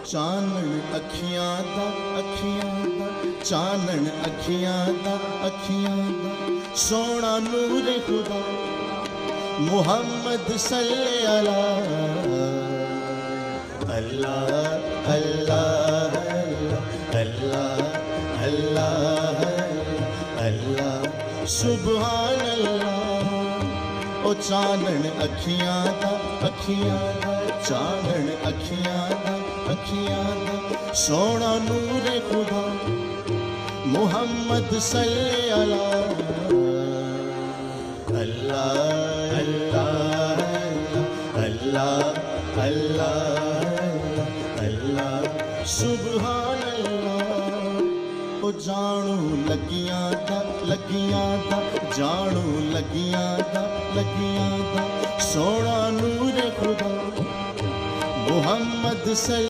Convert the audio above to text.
چانن اکھیاں دا چانن اکھیاں دا سونا نور خدا محمد صلی اللہ اللہ اللہ اللہ اللہ اللہ سبحان اللہ او چانن اکھیاں دا چانن اکھیاں دا سونا نور خدا محمد صلی اللہ اللہ اللہ اللہ اللہ اللہ سبحان اللہ او جانو لگیاں دا جانو لگیاں دا سونا نور خدا محمد صلی